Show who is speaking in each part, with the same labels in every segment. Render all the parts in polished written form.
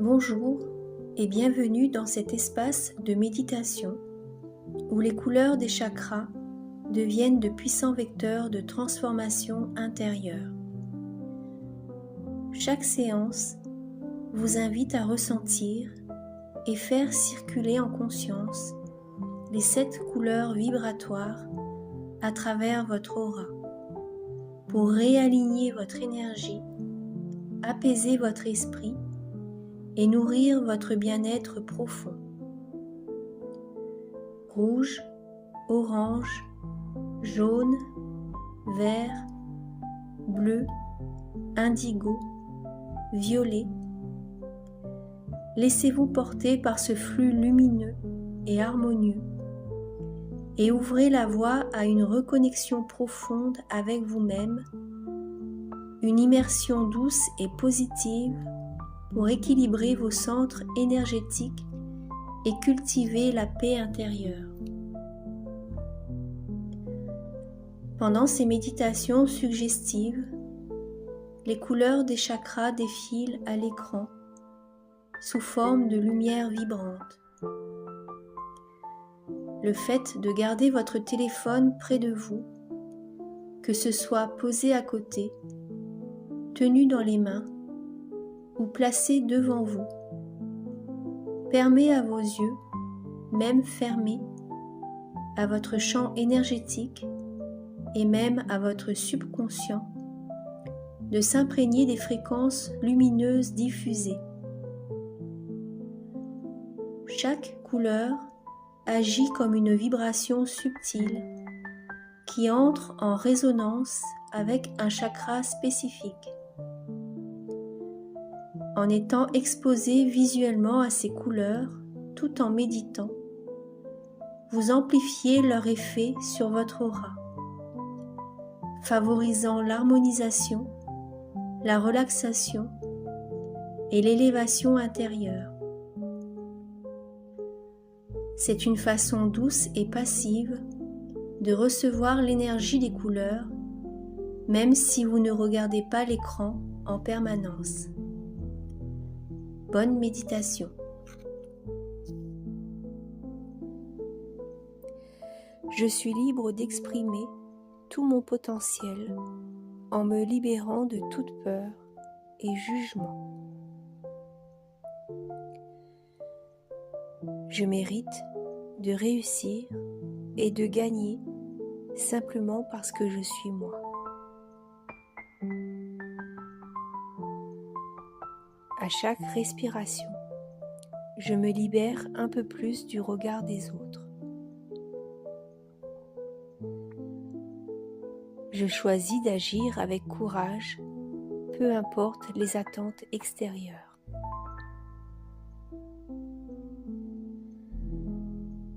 Speaker 1: Bonjour et bienvenue dans cet espace de méditation où les couleurs des chakras deviennent de puissants vecteurs de transformation intérieure. Chaque séance vous invite à ressentir et faire circuler en conscience les 7 couleurs vibratoires à travers votre aura pour réaligner votre énergie, apaiser votre esprit et nourrir votre bien-être profond. Rouge, orange, jaune, vert, bleu, indigo, violet. Laissez-vous porter par ce flux lumineux et harmonieux et ouvrez la voie à une reconnexion profonde avec vous-même, une immersion douce et positive pour équilibrer vos centres énergétiques et cultiver la paix intérieure. Pendant ces méditations suggestives, les couleurs des chakras défilent à l'écran sous forme de lumière vibrante. Le fait de garder votre téléphone près de vous, que ce soit posé à côté, tenu dans les mains ou placé devant vous, permet à vos yeux, même fermés, à votre champ énergétique et même à votre subconscient, de s'imprégner des fréquences lumineuses diffusées. Chaque couleur agit comme une vibration subtile qui entre en résonance avec un chakra spécifique. En étant exposé visuellement à ces couleurs tout en méditant, vous amplifiez leur effet sur votre aura, favorisant l'harmonisation, la relaxation et l'élévation intérieure. C'est une façon douce et passive de recevoir l'énergie des couleurs, même si vous ne regardez pas l'écran en permanence. Bonne méditation. Je suis libre d'exprimer tout mon potentiel en me libérant de toute peur et jugement. Je mérite de réussir et de gagner simplement parce que je suis moi. À chaque respiration, je me libère un peu plus du regard des autres. Je choisis d'agir avec courage, peu importe les attentes extérieures.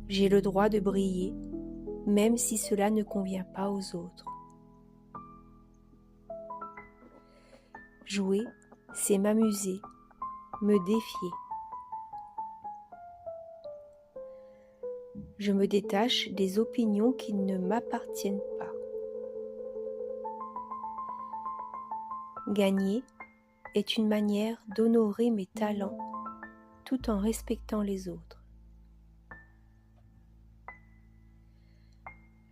Speaker 1: J'ai le droit de briller, même si cela ne convient pas aux autres. Jouer, c'est m'amuser, me défier. Je me détache des opinions qui ne m'appartiennent pas. Gagner est une manière d'honorer mes talents tout en respectant les autres.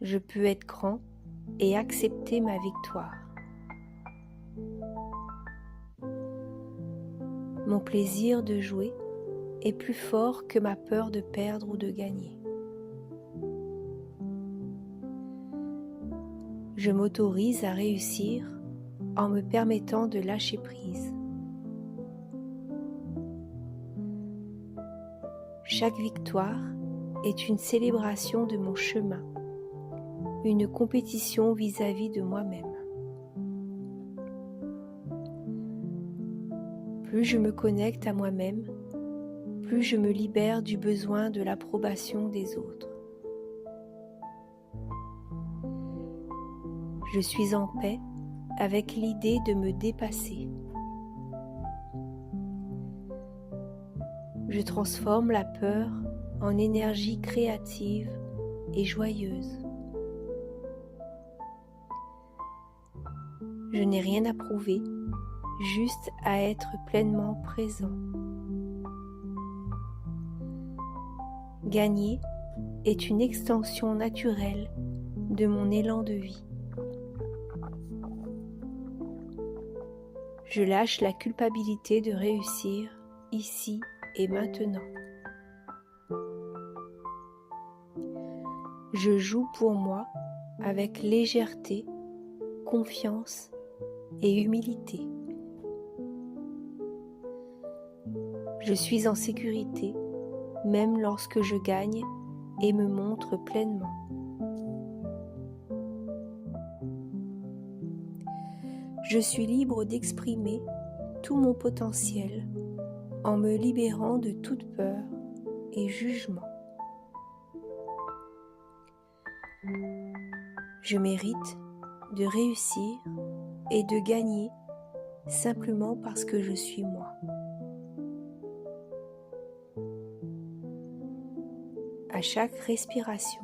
Speaker 1: Je peux être grand et accepter ma victoire. Mon plaisir de jouer est plus fort que ma peur de perdre ou de gagner. Je m'autorise à réussir en me permettant de lâcher prise. Chaque victoire est une célébration de mon chemin, une compétition vis-à-vis de moi-même. Plus je me connecte à moi-même, plus je me libère du besoin de l'approbation des autres. Je suis en paix avec l'idée de me dépasser. Je transforme la peur en énergie créative et joyeuse. Je n'ai rien à prouver, juste à être pleinement présent. Gagner est une extension naturelle de mon élan de vie. Je lâche la culpabilité de réussir ici et maintenant. Je joue pour moi avec légèreté, confiance et humilité. Je suis en sécurité même lorsque je gagne et me montre pleinement. Je suis libre d'exprimer tout mon potentiel en me libérant de toute peur et jugement. Je mérite de réussir et de gagner simplement parce que je suis moi. À chaque respiration,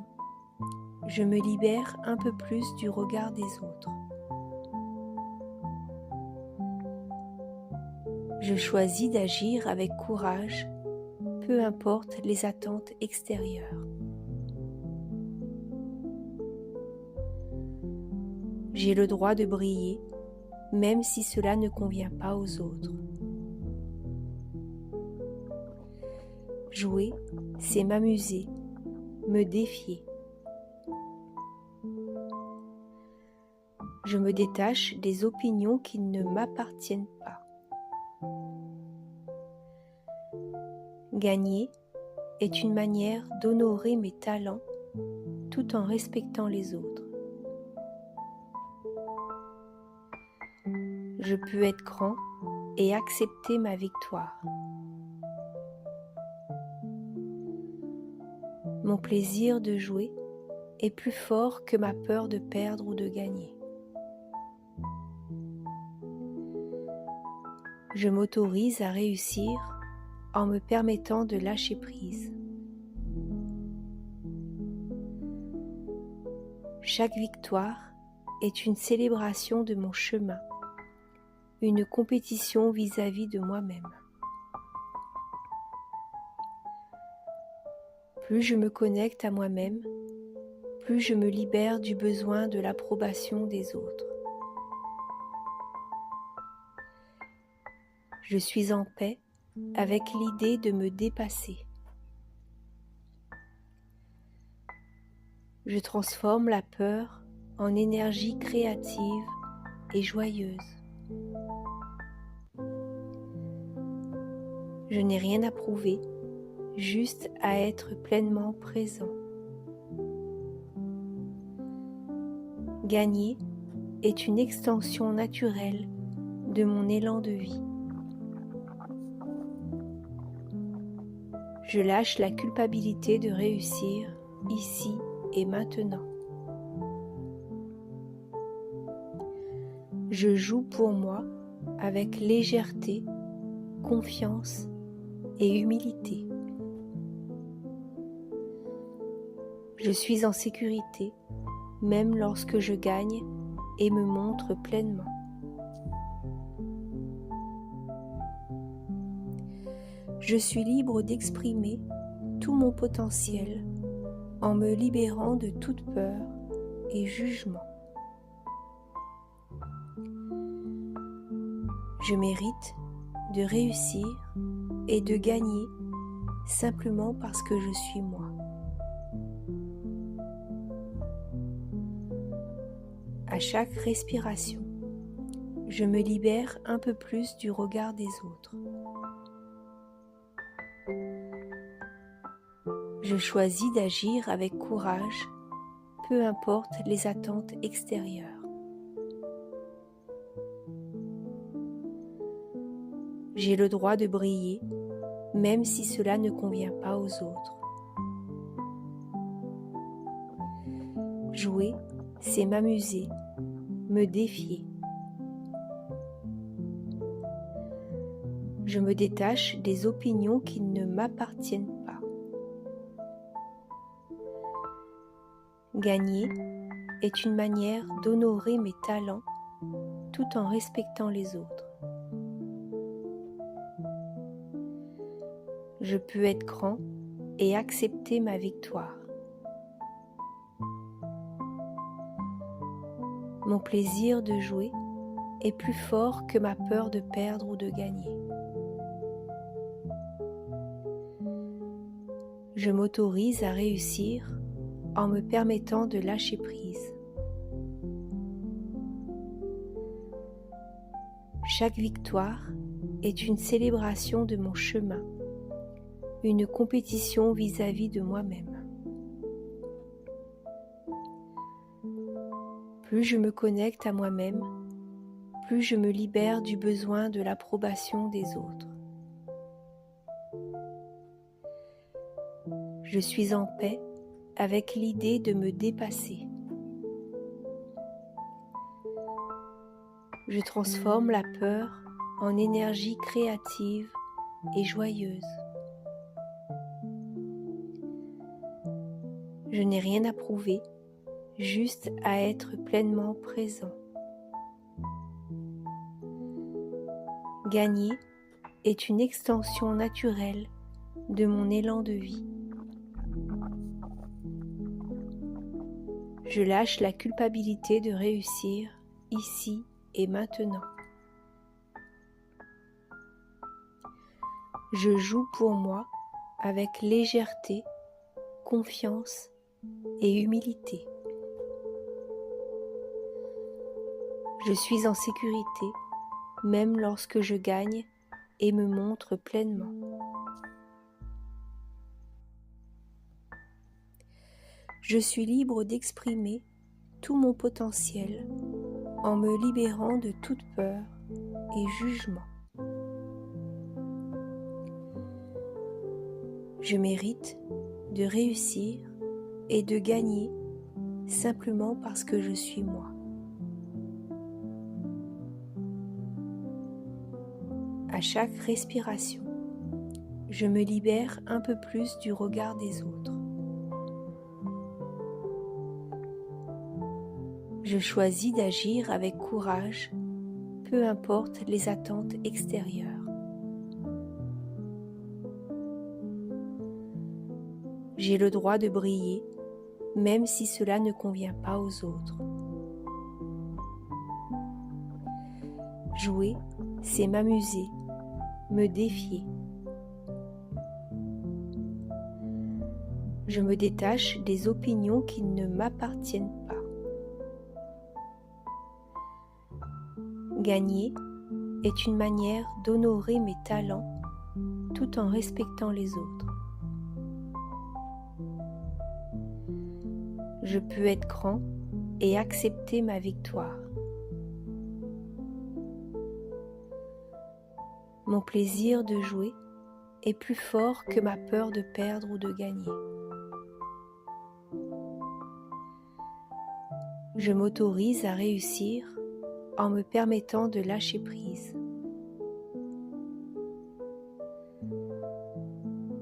Speaker 1: je me libère un peu plus du regard des autres. Je choisis d'agir avec courage, peu importe les attentes extérieures. J'ai le droit de briller, même si cela ne convient pas aux autres. Jouer, c'est m'amuser, me défier. Je me détache des opinions qui ne m'appartiennent pas. Gagner est une manière d'honorer mes talents tout en respectant les autres. Je peux être grand et accepter ma victoire. Mon plaisir de jouer est plus fort que ma peur de perdre ou de gagner. Je m'autorise à réussir en me permettant de lâcher prise. Chaque victoire est une célébration de mon chemin, une compétition vis-à-vis de moi-même. Plus je me connecte à moi-même, plus je me libère du besoin de l'approbation des autres. Je suis en paix avec l'idée de me dépasser. Je transforme la peur en énergie créative et joyeuse. Je n'ai rien à prouver, juste à être pleinement présent. Gagner est une extension naturelle de mon élan de vie. Je lâche la culpabilité de réussir ici et maintenant. Je joue pour moi avec légèreté, confiance et humilité. Je suis en sécurité même lorsque je gagne et me montre pleinement. Je suis libre d'exprimer tout mon potentiel en me libérant de toute peur et jugement. Je mérite de réussir et de gagner simplement parce que je suis moi. À chaque respiration, je me libère un peu plus du regard des autres. Je choisis d'agir avec courage, peu importe les attentes extérieures. J'ai le droit de briller, même si cela ne convient pas aux autres. Jouer, c'est m'amuser, me défier. Je me détache des opinions qui ne m'appartiennent pas. Gagner est une manière d'honorer mes talents tout en respectant les autres. Je peux être grand et accepter ma victoire. Mon plaisir de jouer est plus fort que ma peur de perdre ou de gagner. Je m'autorise à réussir en me permettant de lâcher prise. Chaque victoire est une célébration de mon chemin, une compétition vis-à-vis de moi-même. Plus je me connecte à moi-même, plus je me libère du besoin de l'approbation des autres. Je suis en paix avec l'idée de me dépasser. Je transforme la peur en énergie créative et joyeuse. Je n'ai rien à prouver, juste à être pleinement présent. Gagner est une extension naturelle de mon élan de vie. Je lâche la culpabilité de réussir ici et maintenant. Je joue pour moi avec légèreté, confiance et humilité. Je suis en sécurité, même lorsque je gagne et me montre pleinement. Je suis libre d'exprimer tout mon potentiel en me libérant de toute peur et jugement. Je mérite de réussir et de gagner simplement parce que je suis moi. À chaque respiration, je me libère un peu plus du regard des autres. Je choisis d'agir avec courage, peu importe les attentes extérieures. J'ai le droit de briller, même si cela ne convient pas aux autres. Jouer, c'est m'amuser, me défier. Je me détache des opinions qui ne m'appartiennent pas. Gagner est une manière d'honorer mes talents tout en respectant les autres. Je peux être grand et accepter ma victoire. Mon plaisir de jouer est plus fort que ma peur de perdre ou de gagner. Je m'autorise à réussir en me permettant de lâcher prise.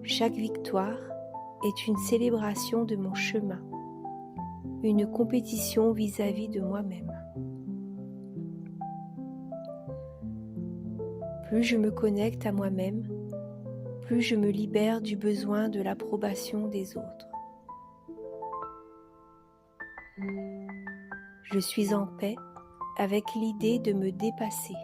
Speaker 1: Chaque victoire est une célébration de mon chemin, une compétition vis-à-vis de moi-même. Plus je me connecte à moi-même, plus je me libère du besoin de l'approbation des autres. Je suis en paix avec l'idée de me dépasser.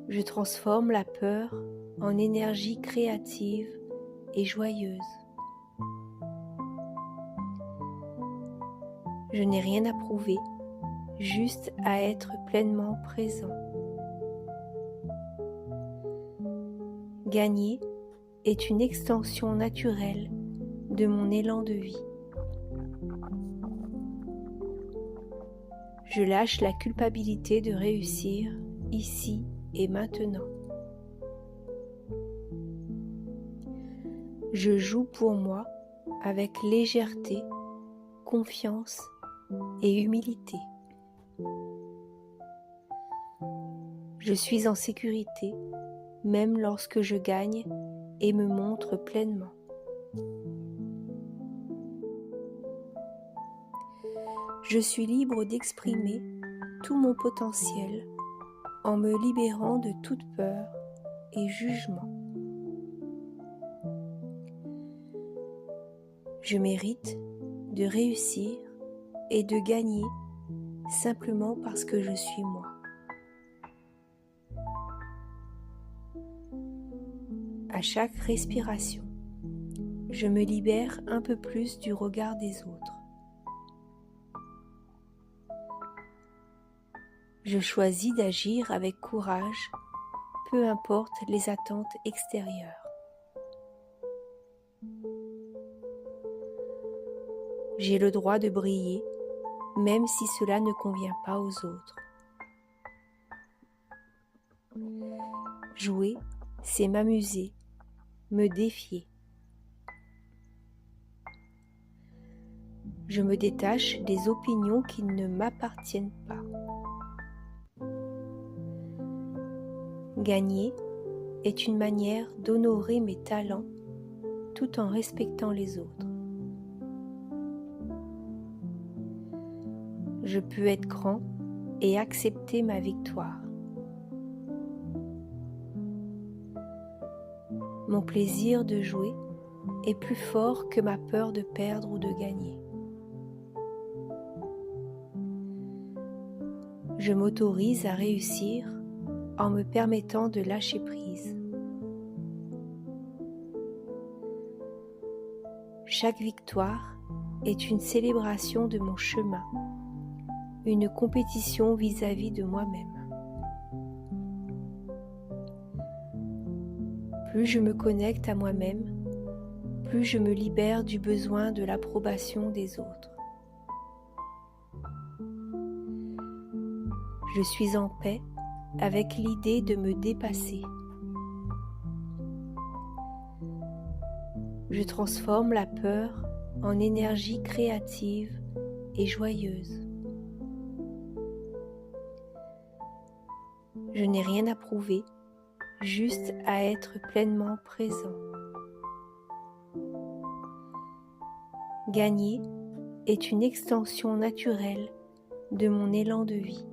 Speaker 1: Je transforme la peur en énergie créative et joyeuse. Je n'ai rien à prouver, juste à être pleinement présent. Gagner est une extension naturelle de mon élan de vie. Je lâche la culpabilité de réussir ici et maintenant. Je joue pour moi avec légèreté, confiance et humilité. Je suis en sécurité, même lorsque je gagne et me montre pleinement. Je suis libre d'exprimer tout mon potentiel en me libérant de toute peur et jugement. Je mérite de réussir et de gagner simplement parce que je suis moi. À chaque respiration, je me libère un peu plus du regard des autres. Je choisis d'agir avec courage, peu importe les attentes extérieures. J'ai le droit de briller, même si cela ne convient pas aux autres. Jouer, c'est m'amuser, me défier. Je me détache des opinions qui ne m'appartiennent pas. Gagner est une manière d'honorer mes talents tout en respectant les autres. Je peux être grand et accepter ma victoire. Mon plaisir de jouer est plus fort que ma peur de perdre ou de gagner. Je m'autorise à réussir en me permettant de lâcher prise. Chaque victoire est une célébration de mon chemin, une compétition vis-à-vis de moi-même. Plus je me connecte à moi-même, plus je me libère du besoin de l'approbation des autres. Je suis en paix avec l'idée de me dépasser. Je transforme la peur en énergie créative et joyeuse. Je n'ai rien à prouver, juste à être pleinement présent. Gagner est une extension naturelle de mon élan de vie.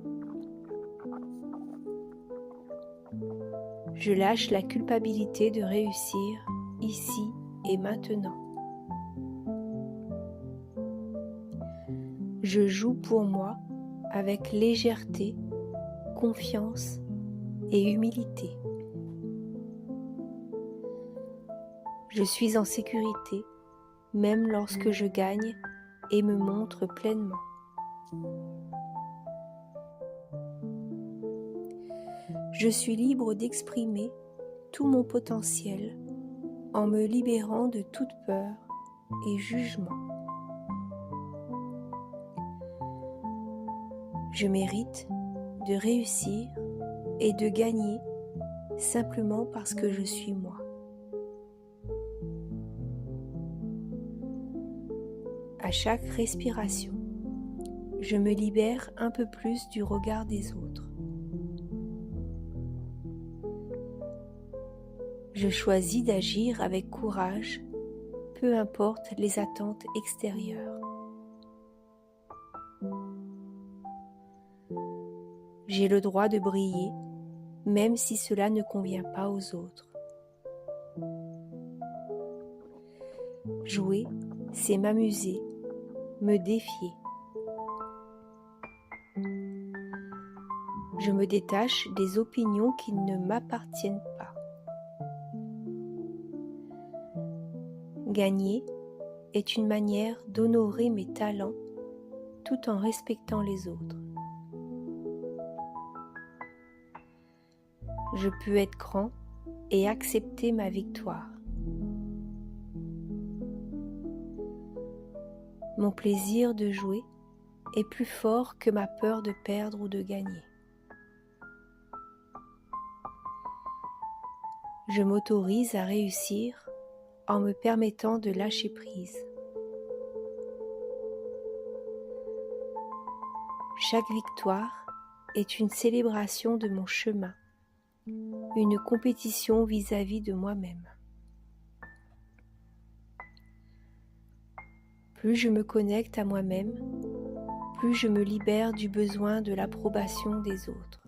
Speaker 1: Je lâche la culpabilité de réussir ici et maintenant. Je joue pour moi avec légèreté, confiance et humilité. Je suis en sécurité, même lorsque je gagne et me montre pleinement. Je suis libre d'exprimer tout mon potentiel en me libérant de toute peur et jugement. Je mérite de réussir et de gagner simplement parce que je suis moi. À chaque respiration, je me libère un peu plus du regard des autres. Je choisis d'agir avec courage, peu importe les attentes extérieures. J'ai le droit de briller, même si cela ne convient pas aux autres. Jouer, c'est m'amuser, me défier. Je me détache des opinions qui ne m'appartiennent pas. Gagner est une manière d'honorer mes talents tout en respectant les autres. Je peux être grand et accepter ma victoire. Mon plaisir de jouer est plus fort que ma peur de perdre ou de gagner. Je m'autorise à réussir en me permettant de lâcher prise. Chaque victoire est une célébration de mon chemin, une compétition vis-à-vis de moi-même. Plus je me connecte à moi-même, plus je me libère du besoin de l'approbation des autres.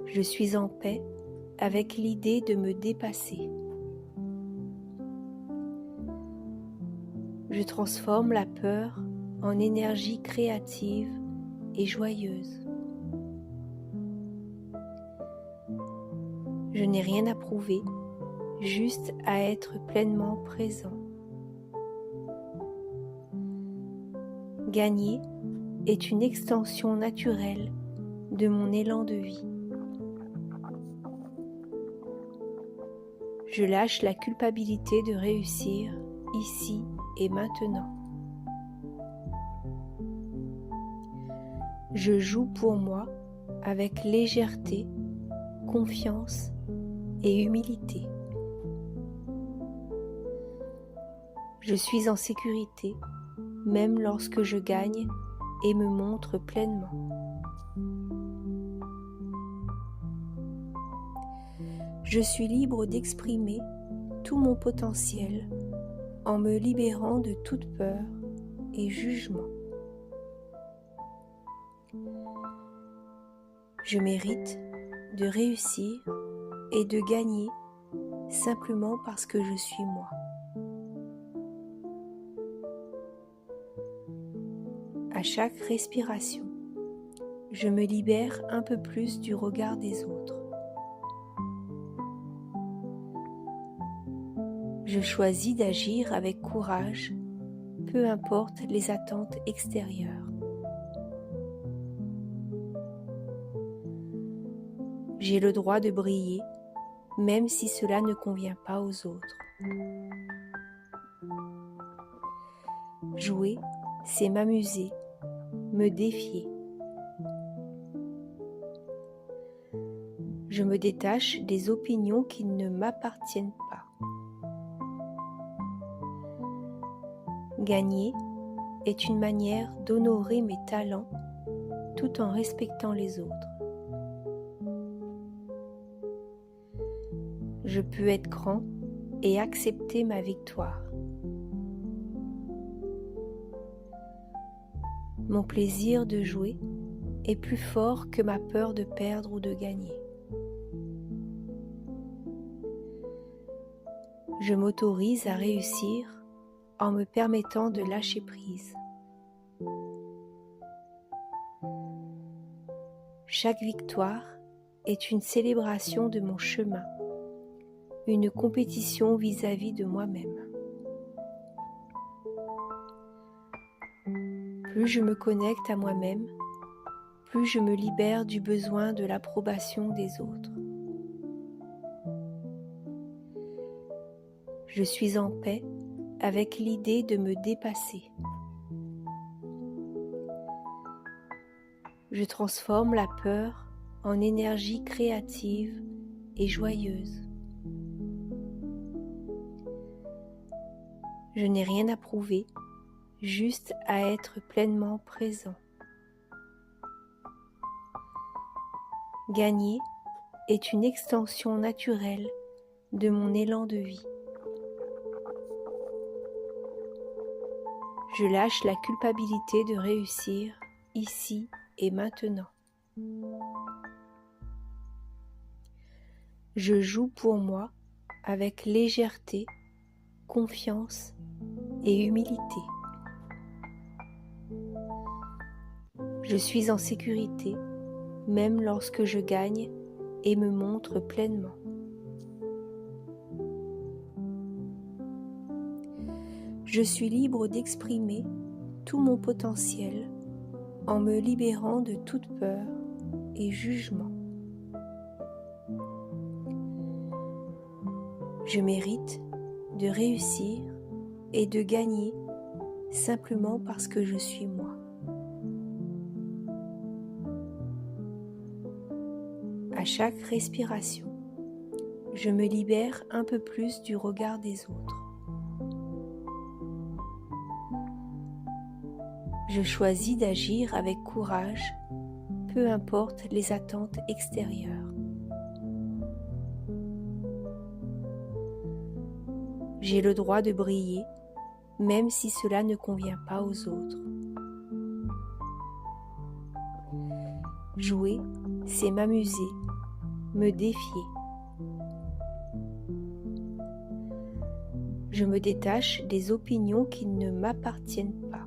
Speaker 1: Je suis en paix avec l'idée de me dépasser. Je transforme la peur en énergie créative et joyeuse. Je n'ai rien à prouver, juste à être pleinement présent. Gagner est une extension naturelle de mon élan de vie. Je lâche la culpabilité de réussir ici et maintenant. Je joue pour moi avec légèreté, confiance et humilité. Je suis en sécurité, même lorsque je gagne et me montre pleinement. Je suis libre d'exprimer tout mon potentiel en me libérant de toute peur et jugement. Je mérite de réussir et de gagner simplement parce que je suis moi. À chaque respiration, je me libère un peu plus du regard des autres. Je choisis d'agir avec courage, peu importe les attentes extérieures. J'ai le droit de briller, même si cela ne convient pas aux autres. Jouer, c'est m'amuser, me défier. Je me détache des opinions qui ne m'appartiennent pas. Gagner est une manière d'honorer mes talents tout en respectant les autres. Je peux être grand et accepter ma victoire. Mon plaisir de jouer est plus fort que ma peur de perdre ou de gagner. Je m'autorise à réussir en me permettant de lâcher prise. Chaque victoire est une célébration de mon chemin, une compétition vis-à-vis de moi-même. Plus je me connecte à moi-même, plus je me libère du besoin de l'approbation des autres. Je suis en paix avec l'idée de me dépasser. Je transforme la peur en énergie créative et joyeuse. Je n'ai rien à prouver, juste à être pleinement présent. Gagner est une extension naturelle de mon élan de vie. Je lâche la culpabilité de réussir ici et maintenant. Je joue pour moi avec légèreté, confiance et humilité. Je suis en sécurité, même lorsque je gagne et me montre pleinement. Je suis libre d'exprimer tout mon potentiel en me libérant de toute peur et jugement. Je mérite de réussir et de gagner simplement parce que je suis moi. À chaque respiration, je me libère un peu plus du regard des autres. Je choisis d'agir avec courage, peu importe les attentes extérieures. J'ai le droit de briller, même si cela ne convient pas aux autres. Jouer, c'est m'amuser, me défier. Je me détache des opinions qui ne m'appartiennent pas.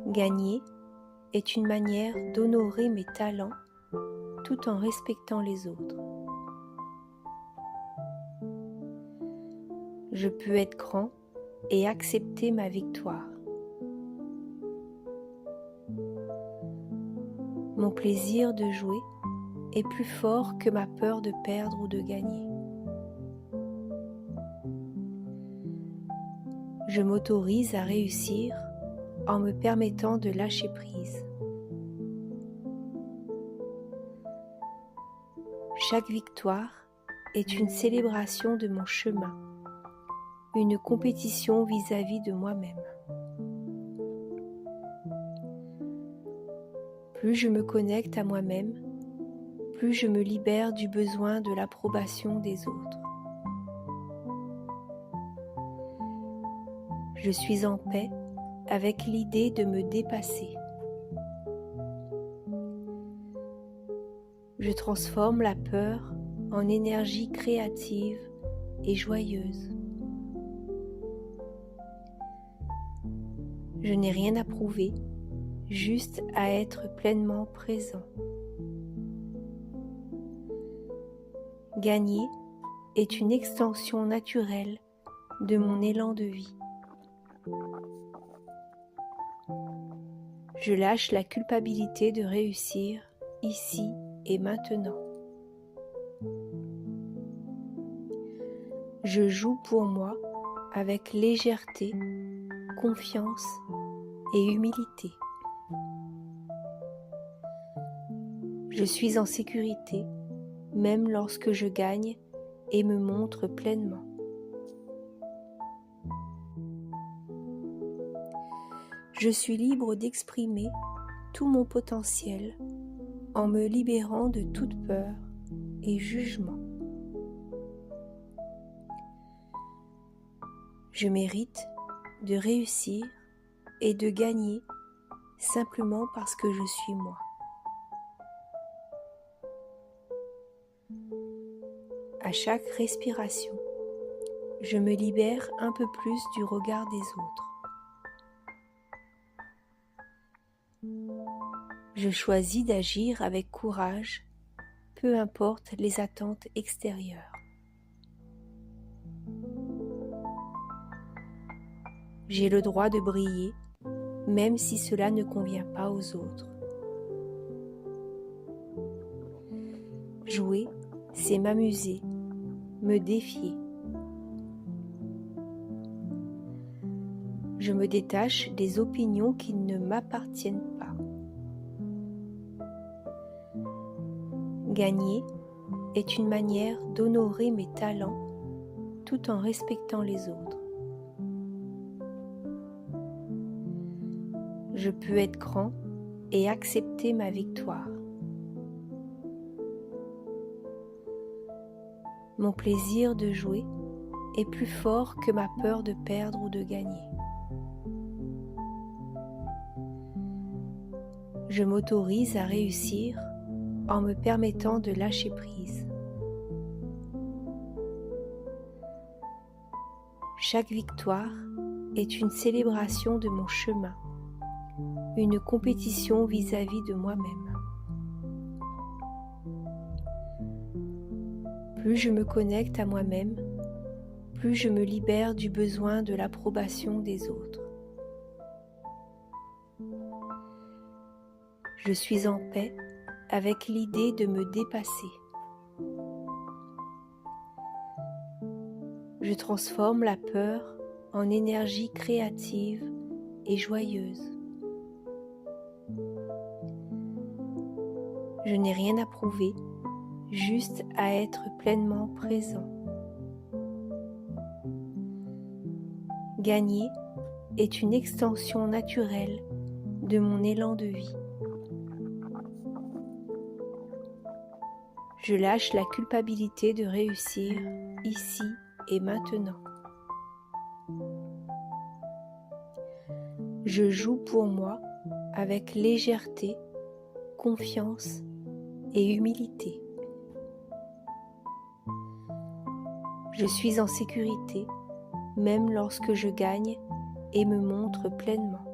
Speaker 1: Gagner est une manière d'honorer mes talents tout en respectant les autres. Je peux être grand et accepter ma victoire. Mon plaisir de jouer est plus fort que ma peur de perdre ou de gagner. Je m'autorise à réussir en me permettant de lâcher prise. Chaque victoire est une célébration de mon chemin, une compétition vis-à-vis de moi-même. Plus je me connecte à moi-même, plus je me libère du besoin de l'approbation des autres. Je suis en paix avec l'idée de me dépasser. Je transforme la peur en énergie créative et joyeuse. Je n'ai rien à prouver, juste à être pleinement présent. Gagner est une extension naturelle de mon élan de vie. Je lâche la culpabilité de réussir ici et maintenant. Je joue pour moi avec légèreté, confiance et humilité. Je suis en sécurité, même lorsque je gagne et me montre pleinement. Je suis libre d'exprimer tout mon potentiel en me libérant de toute peur et jugement. Je mérite de réussir et de gagner simplement parce que je suis moi. À chaque respiration, je me libère un peu plus du regard des autres. Je choisis d'agir avec courage, peu importe les attentes extérieures. J'ai le droit de briller, même si cela ne convient pas aux autres. Jouer, c'est m'amuser, me défier. Je me détache des opinions qui ne m'appartiennent pas. Gagner est une manière d'honorer mes talents tout en respectant les autres. Je peux être grand et accepter ma victoire. Mon plaisir de jouer est plus fort que ma peur de perdre ou de gagner. Je m'autorise à réussir en me permettant de lâcher prise. Chaque victoire est une célébration de mon chemin, une compétition vis-à-vis de moi-même. Plus je me connecte à moi-même, plus je me libère du besoin de l'approbation des autres. Je suis en paix avec l'idée de me dépasser. Je transforme la peur en énergie créative et joyeuse. Je n'ai rien à prouver, juste à être pleinement présent. Gagner est une extension naturelle de mon élan de vie. Je lâche la culpabilité de réussir ici et maintenant. Je joue pour moi avec légèreté, confiance et humilité. Je suis en sécurité, même lorsque je gagne et me montre pleinement.